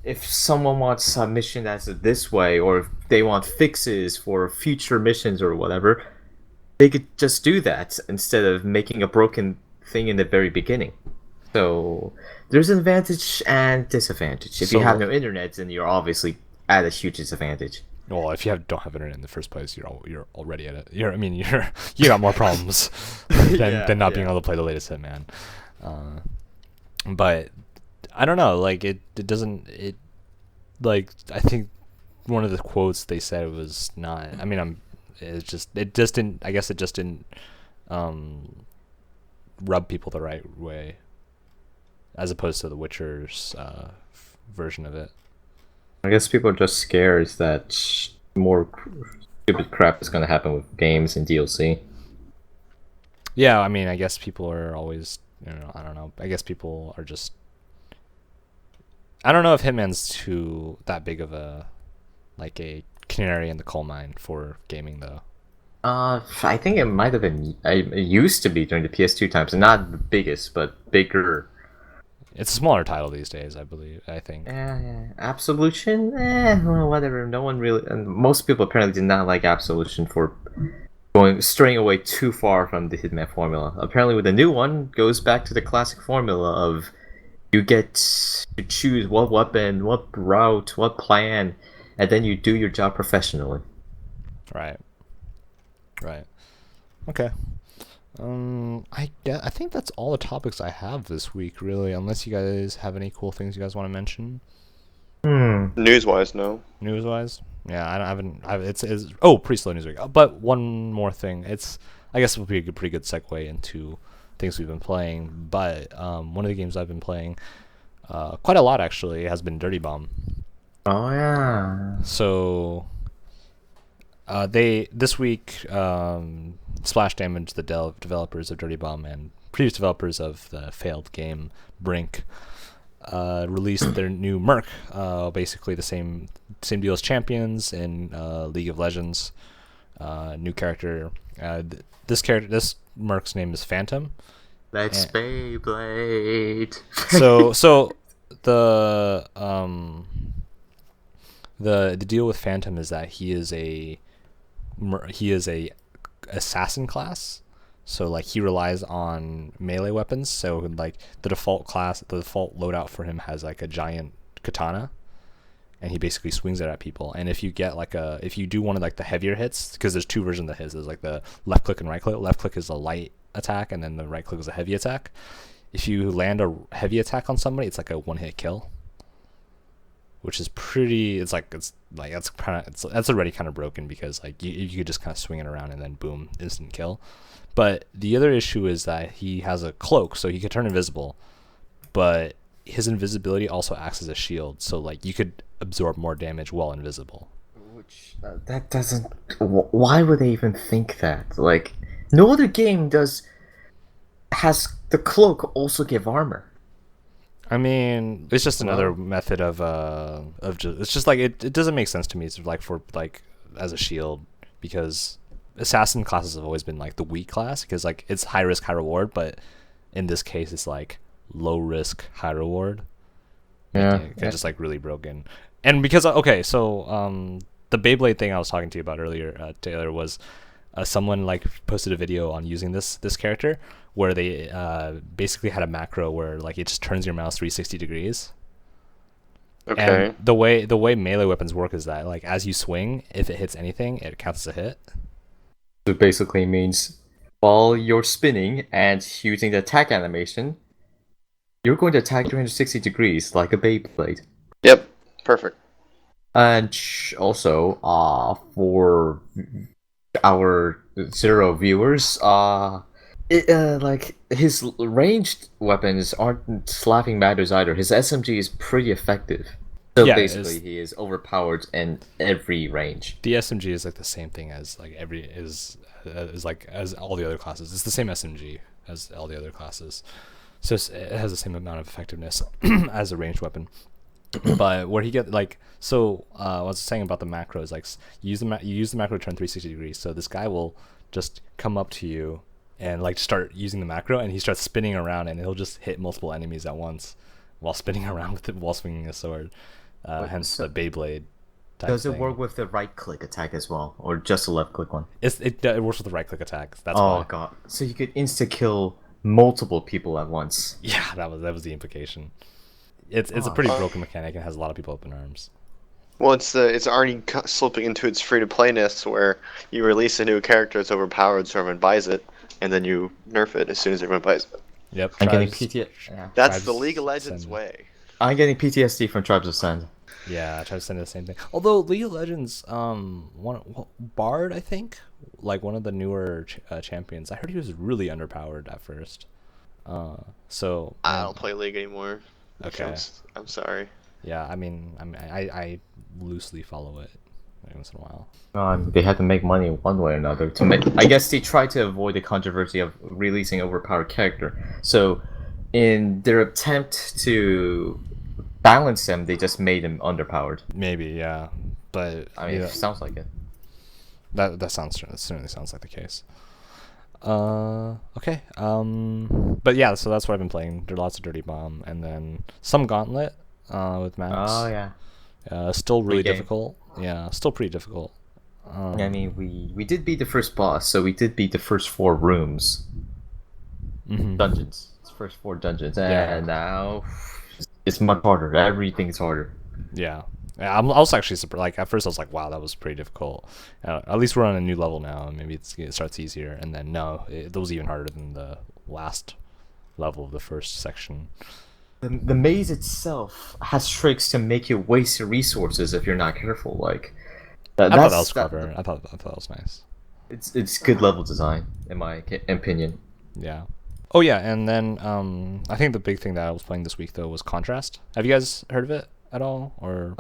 if someone wants a mission that's this way, or if they want fixes for future missions or whatever, they could just do that instead of making a broken thing in the very beginning. So there's an advantage and disadvantage. If you have no internet, then you're obviously at a huge disadvantage. Well, if you don't have internet in the first place, you're already at it. You got more problems than not being able to play the latest Hitman. But I don't know. Like it doesn't. It like I think one of the quotes they said was not. I mean, it just didn't. I guess it just didn't rub people the right way, as opposed to The Witcher's version of it. I guess people are just scared that more stupid crap is going to happen with games and DLC. Yeah, I mean, I guess people are always, I don't know. I guess people are just. I don't know if Hitman's that big of a canary in the coal mine for gaming, though. I think it might have been. It used to be during the PS2 times, not the biggest, but bigger. It's a smaller title these days, I think. Yeah. Absolution? Well, whatever. No one really... And most people apparently did not like Absolution for straying away too far from the Hitman formula. Apparently with the new one, goes back to the classic formula of you get to choose what weapon, what route, what plan, and then you do your job professionally. Right. Okay. I think that's all the topics I have this week, really. Unless you guys have any cool things you guys want to mention. News-wise, no. News-wise, yeah, it's pretty slow news week. But one more thing, I guess it would be a pretty good segue into things we've been playing. But one of the games I've been playing, Quite a lot actually has been Dirty Bomb. Oh yeah. So they this week Splash Damage, the developers of Dirty Bomb and previous developers of the failed game Brink, released their new Merc. Basically the same deal as Champions in League of Legends. New character. This Merc's name is Phantom. Let's Beyblade. So the deal with Phantom is that he is a assassin class. So like he relies on melee weapons. So like the default loadout for him has like a giant katana, and he basically swings it at people. And if you get if you do one of like the heavier hits, because there's two versions of his. There's like the left click and right click. Left click is a light attack, and then the right click is a heavy attack. If you land a heavy attack on somebody, it's like a one-hit kill, which is pretty. That's already kind of broken, because like you could just kind of swing it around and then boom, instant kill. But the other issue is that he has a cloak, so he could turn invisible, but his invisibility also acts as a shield, so like you could absorb more damage while invisible. Which that doesn't. Why would they even think that? Like, no other game has the cloak also give armor. I mean, it's just another method of just. It's just like it doesn't make sense to me. It's like for like as a shield, because assassin classes have always been like the weak class, because like it's high risk, high reward, but in this case it's like low risk, high reward. It's just like really broken. And because so the Beyblade thing I was talking to you about earlier, Taylor, was someone like posted a video on using this character where they basically had a macro where like it just turns your mouse 360 degrees. Okay. And the way melee weapons work is that like as you swing, if it hits anything, it counts as a hit. So it basically means while you're spinning and using the attack animation, you're going to attack 360 degrees like a Beyblade. Yep. Perfect. And also, for our 0 viewers, like his ranged weapons aren't slapping matters either. His SMG is pretty effective. So yeah, basically, he is overpowered in every range. The SMG is like the same thing as like as all the other classes. It's the same SMG as all the other classes, so it has the same amount of effectiveness as a ranged weapon. But where he get like what I was saying about the macro is like you use the macro to turn 360 degrees. So this guy will just come up to you and like start using the macro, and he starts spinning around, and he'll just hit multiple enemies at once while spinning around with it while swinging a sword. Hence the Beyblade. Does it work with the right click attack as well, or just the left click one? It works with the right click attack. That's why. God! So you could insta kill multiple people at once. Yeah, that was the implication. It's a pretty broken mechanic and has a lot of people up in arms. Well, it's already slipping into its free-to-playness, where you release a new character that's overpowered, so everyone buys it, and then you nerf it as soon as everyone buys it. Yep. I'm getting PTSD. Yeah. That's the League of Legends way. I'm getting PTSD from Tribes of Sand. Yeah, Tribes of Sand is the same thing. Although League of Legends, Bard, I think, like one of the newer champions, I heard he was really underpowered at first. So I don't play League anymore. Okay. I'm sorry. Yeah, I loosely follow it once in a while. They had to make money one way or another to make. I guess they tried to avoid the controversy of releasing overpowered character. So, in their attempt to balance them, they just made them underpowered. Maybe, yeah, but I mean, it sounds like it. That certainly sounds like the case. Okay. But yeah, so that's what I've been playing. There's lots of Dirty Bomb, and then some Gauntlet with maps. Oh yeah. Still really difficult. Yeah, still pretty difficult. I mean, we did beat the first boss, so we did beat the first 4 rooms. Mm-hmm. Dungeons. It's first 4 dungeons, and now it's much harder. Everything's harder. Yeah. I was actually surprised. Like at first, I was like, "Wow, that was pretty difficult." At least we're on a new level now, and maybe it starts easier. And then no, it was even harder than the last level of the first section. The maze itself has tricks to make you waste your resources if you're not careful. Like I thought that was clever. I thought that was nice. It's good level design, in my opinion. Yeah. Oh yeah, and then I think the big thing that I was playing this week though was Contrast. Have you guys heard of it at all or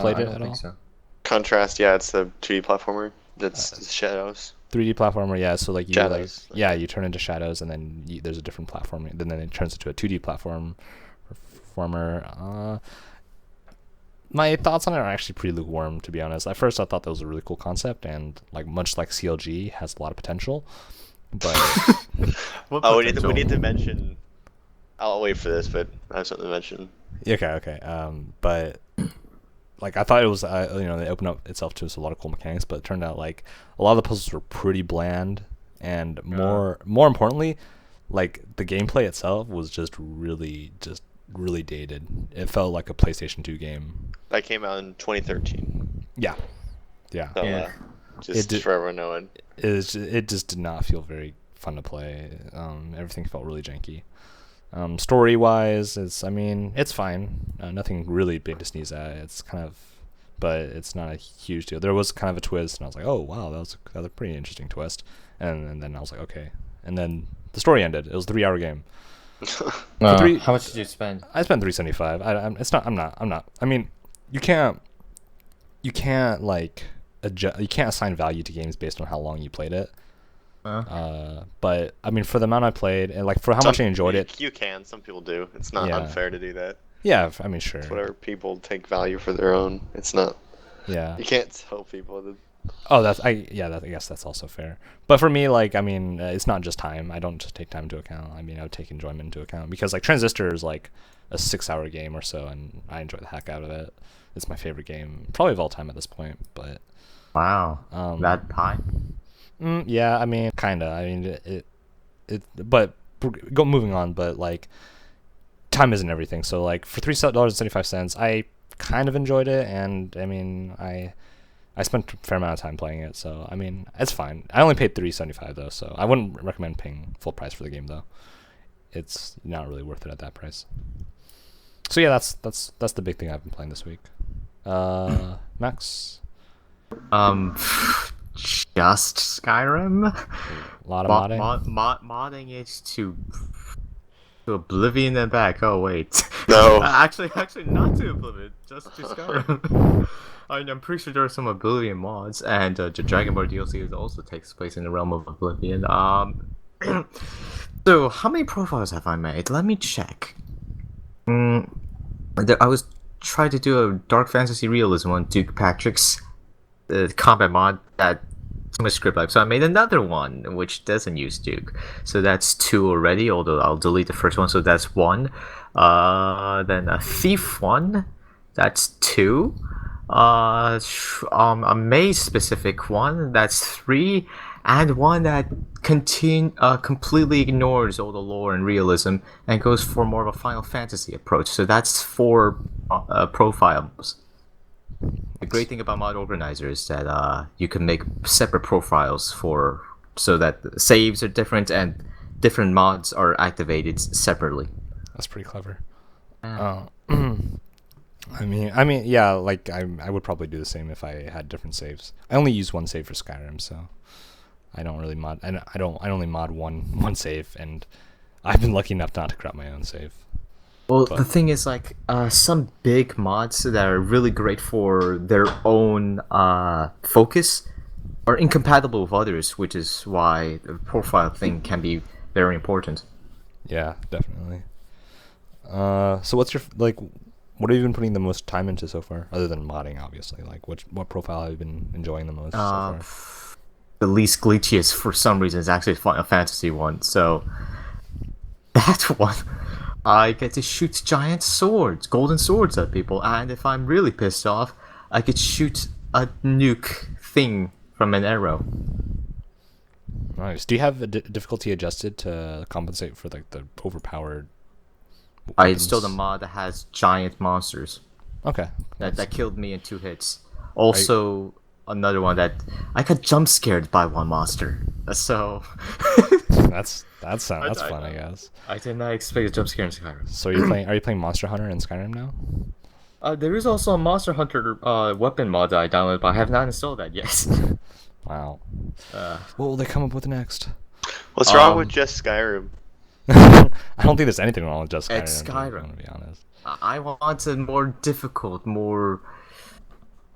played I it don't at think all? so. Contrast, yeah, it's a 2D platformer. That's shadows. 3D platformer, yeah. So like you Shadows. you turn into shadows, and then there's a different platform. Then it turns into a 2D platformer. My thoughts on it are actually pretty lukewarm, to be honest. At first, I thought that was a really cool concept, and like much like CLG, has a lot of potential. But Oh, we need to mention. I'll wait for this, but I have something to mention. okay. But like I thought it was, they opened up itself to a lot of cool mechanics, but it turned out like a lot of the puzzles were pretty bland, and more importantly, like the gameplay itself was just really dated. It felt like a PlayStation 2 game. That came out in 2013. Yeah. So, just for everyone knowing. It just did not feel very fun to play. Everything felt really janky. Story wise, it's fine. Nothing really big to sneeze at. But it's not a huge deal. There was kind of a twist, and I was like, oh wow, that was a pretty interesting twist. And then I was like, okay. And then the story ended. It was a 3-hour game. How much did you spend? I spent $375. I'm not. I mean, you can't like adjust. You can't assign value to games based on how long you played it. But I mean, for the amount I played and like for how much I enjoyed it, you can. Some people do. It's not unfair to do that. Yeah, I mean, sure. It's whatever people take value for their own. It's not. Yeah. You can't tell people that. Oh, I guess that's also fair. But for me, like, I mean, it's not just time. I don't just take time into account. I mean, I would take enjoyment into account because like Transistor is like a 6-hour game or so, and I enjoy the heck out of it. It's my favorite game, probably of all time at this point. But wow, that high? Yeah, I mean, kinda. I mean, but moving on. But like, time isn't everything. So like, for $3.75, I kind of enjoyed it, and I mean, I spent a fair amount of time playing it, so I mean, it's fine. I only paid $3.75 though, so I wouldn't recommend paying full price for the game though. It's not really worth it at that price. So yeah, that's the big thing I've been playing this week. Max? Just Skyrim. A lot of modding. Modding it to Oblivion and back. Oh wait, no. actually, not to Oblivion, just to Skyrim. I'm pretty sure there are some Oblivion mods, and the Dragon Ball DLC also takes place in the realm of Oblivion. So how many profiles have I made? Let me check. I was trying to do a Dark Fantasy Realism on Duke Patrick's combat mod that too much script life, so I made another one which doesn't use Duke. So that's 2 already, although I'll delete the first one, so that's 1. Then a Thief one, that's 2. A maze specific one, that's 3, and one that completely ignores all the lore and realism and goes for more of a Final Fantasy approach. So that's 4 profiles. The great thing about mod organizer is that you can make separate profiles so that saves are different and different mods are activated separately. That's pretty clever. I mean, yeah. Like I would probably do the same if I had different saves. I only use one save for Skyrim, so I don't really mod. I only mod one save, and I've been lucky enough not to corrupt my own save. Well, the thing is, like, some big mods that are really great for their own focus are incompatible with others, which is why the profile thing can be very important. Yeah, definitely. So what's your what have you been putting the most time into so far, other than modding, obviously? Like, what profile have you been enjoying the most so far? The least glitchiest, for some reason, is actually a Fantasy one. So that one, I get to shoot giant swords, golden swords at people, and if I'm really pissed off, I could shoot a nuke thing from an arrow. Nice. Do you have a difficulty adjusted to compensate for like the overpowered weapons? I installed a mod that has giant monsters. Okay. That killed me in 2 hits. Also, another one that I got jump scared by one monster. So that's fun, I guess. I did not expect a jump scare in Skyrim. So are you playing Monster Hunter in Skyrim now? There is also a Monster Hunter weapon mod that I downloaded, but I have not installed that yet. Wow. What will they come up with next? What's wrong with just Skyrim? I don't think there's anything wrong with just Skyrim. It's Skyrim. To be honest. I want a more difficult, more.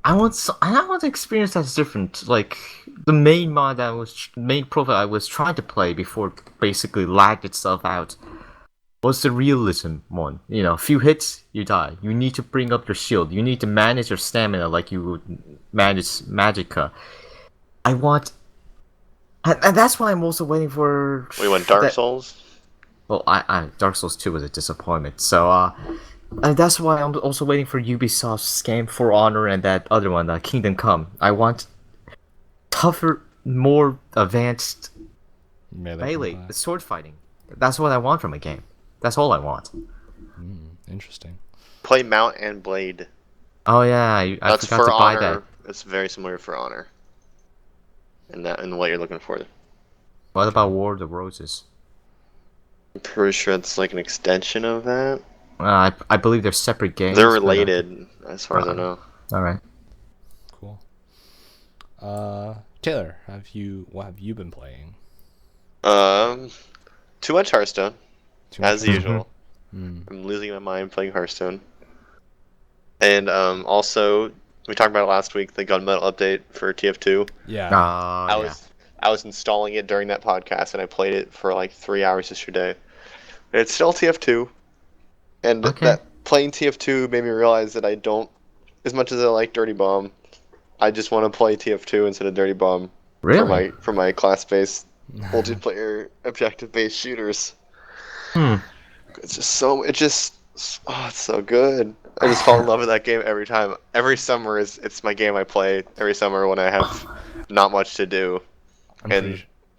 I want an experience that's different. Like the main main profile I was trying to play before basically lagged itself out was the realism one. You know, a few hits, you die. You need to bring up your shield. You need to manage your stamina like you would manage Magicka. I want, and that's why I'm also waiting for. We want Dark Souls. Well, I Dark Souls 2 was a disappointment. So and that's why I'm also waiting for Ubisoft's game For Honor and that other one, Kingdom Come. I want tougher, more advanced melee sword fighting. That's what I want from a game. That's all I want. Interesting. Play Mount and Blade. Oh yeah, I That's forgot For to buy Honor. that. It's very similar to For Honor. And what you're looking for. What about War of the Roses? I'm pretty sure it's like an extension of that. I believe they're separate games. They're related, as far as I know. All right. Cool. Taylor, what have you been playing? Too much Hearthstone, as usual. Mm. I'm losing my mind playing Hearthstone. And also, we talked about it last week, the Gunmetal update for TF2. Yeah. I was installing it during that podcast, and I played it for like 3 hours yesterday. And it's still TF2. And that playing TF2 made me realize that I don't, as much as I like Dirty Bomb, I just want to play TF2 instead of Dirty Bomb. Really? For my class-based, multiplayer, objective-based shooters. It's so good. I just fall in love with that game every time. Every summer it's my game I play every summer when I have not much to do.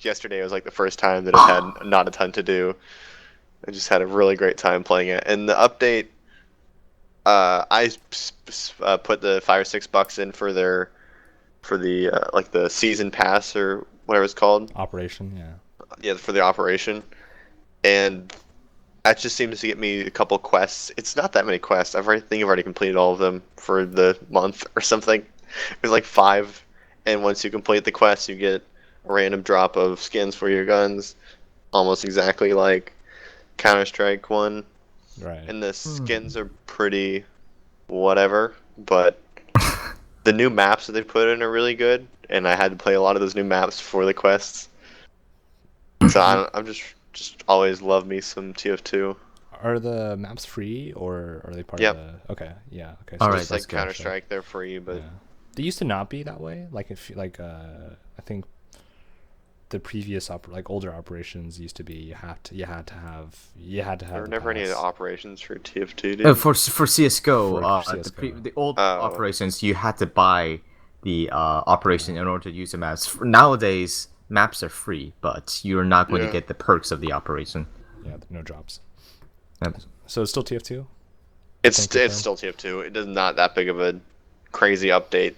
Yesterday was like the first time that I had not a ton to do. I just had a really great time playing it. And the update, I put the $5 or $6 in for the like the season pass or whatever it's called. Operation, yeah. Yeah, for the operation, and that just seems to get me a couple quests. It's not that many quests. I've already completed all of them for the month or something. It was like 5, and once you complete the quest, you get a random drop of skins for your guns, almost exactly like Counter-Strike 1. Right. And the skins are pretty whatever, but the new maps that they put in are really good, and I had to play a lot of those new maps for the quests. So I'm just always love me some TF2. Are the maps free or are they part of the? Okay, yeah, okay. So just like Counter-Strike, they're free, but they used to not be that way. Like I think the previous older operations used to be you had to have. There were never any operations for TF2, dude. For CS:GO, the old operations you had to buy the operation in order to use the maps. Nowadays, maps are free, but you're not going to get the perks of the operation. Yeah, no drops. Yep. So it's still TF2? It's still TF2. It is not that big of a crazy update.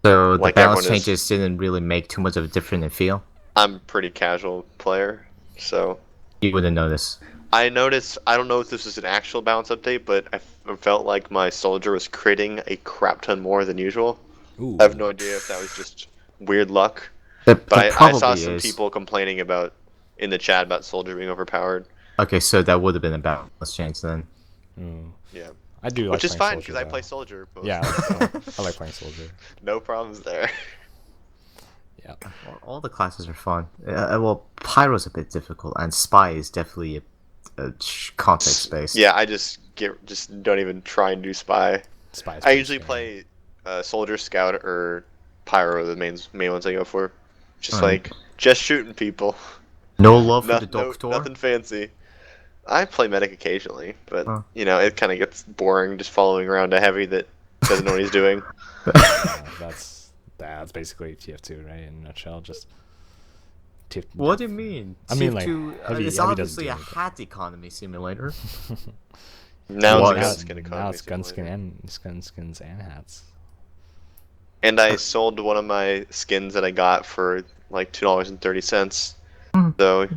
So the balance changes didn't really make too much of a difference in feel? I'm a pretty casual player, so... You wouldn't notice. I noticed, I don't know if this is an actual balance update, but I felt like my soldier was critting a crap ton more than usual. Ooh. I have no idea if that was just weird luck. But I saw some people complaining in the chat about soldier being overpowered. Okay, so that would have been a balance change then. Yeah. I do, which is fine because I play soldier. Yeah, I like playing soldier. No problems there. Yeah. Well, all the classes are fun. Well, Pyro's a bit difficult, and Spy is definitely a context based. Yeah, I just don't even try and do Spy. I usually play Soldier, Scout, or Pyro are the main ones I go for. Just shooting people. No love for the Doctor? Nothing fancy. I play Medic occasionally, but it kind of gets boring just following around a heavy that doesn't know what he's doing. That's basically TF2, right? In a nutshell, just TF2. What do you mean? I mean, it's obviously a hat economy simulator. Now it's skin economy. Now it's skins and hats. And I sold one of my skins that I got for like $2.30. So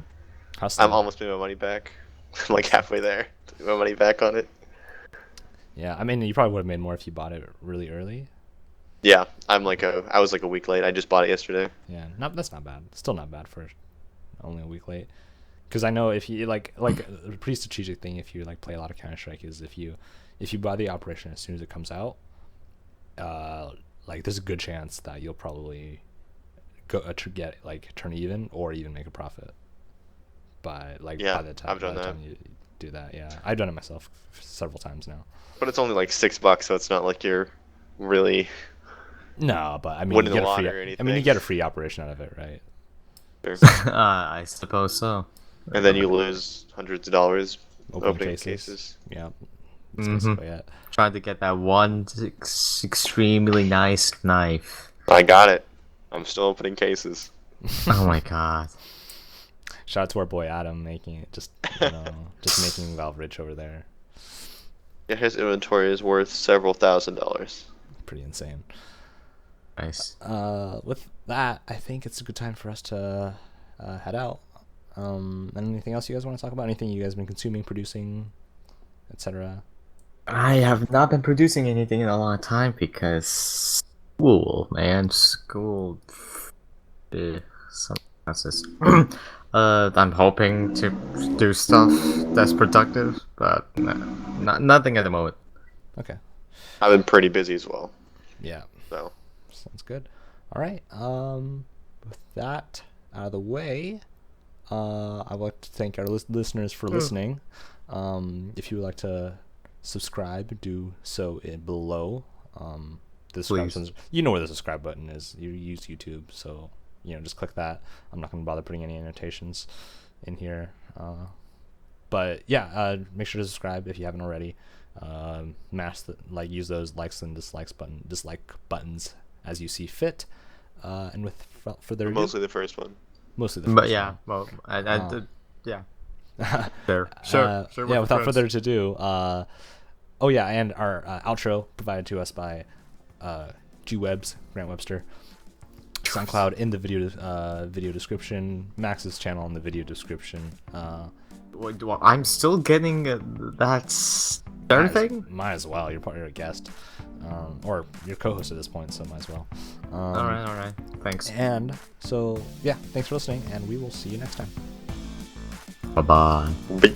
I'm almost made my money back. I'm like halfway there. My money back on it. Yeah, I mean, you probably would have made more if you bought it really early. Yeah, I was like a week late. I just bought it yesterday. Yeah, that's not bad. Still not bad for only a week late. Because I know if you like a pretty strategic thing if you like play a lot of Counter-Strike is if you buy the operation as soon as it comes out, like there's a good chance that you'll probably go get like turn even or even make a profit by by the time you do that. Yeah, I've done it myself several times now. But it's only like $6, so it's not like you're really no. But I mean, winning the lottery or anything. I mean, you get a free operation out of it, right? Sure. I suppose so. And then you lose hundreds of dollars opening cases. Yeah. That's basically it. Trying to get that one extremely nice knife. I got it. I'm still opening cases. Oh my god. Shout out to our boy Adam making it just making Valve rich over there. Yeah, his inventory is worth several $1,000s. Pretty insane. Nice. With that, I think it's a good time for us to head out. Anything else you guys want to talk about? Anything you guys been consuming, producing, etc.? I have not been producing anything in a long time because school. Some classes. I'm hoping to do stuff that's productive, but nothing at the moment. Okay. I've been pretty busy as well. Yeah. So. Sounds good. All right. With that out of the way, I would like to thank our listeners for listening. If you would like to subscribe, do so below. The subscribe button, you know where the subscribe button is. You use YouTube, so just click that. I'm not going to bother putting any annotations in here. But yeah, make sure to subscribe if you haven't already. Use those likes and dislike buttons as you see fit. And without further ado, mostly the first one. Mostly the first one. Yeah, well, yeah. There. Sure. Yeah, without further ado, and our outro provided to us by G-Webs, Grant Webster. SoundCloud in the video description. Max's channel in the video description. I'm still getting that thing? Might as well. You're a guest. Or you're co-host at this point, so might as well. Alright. Thanks. And so, yeah, thanks for listening, and we will see you next time. Bye-bye. Bye.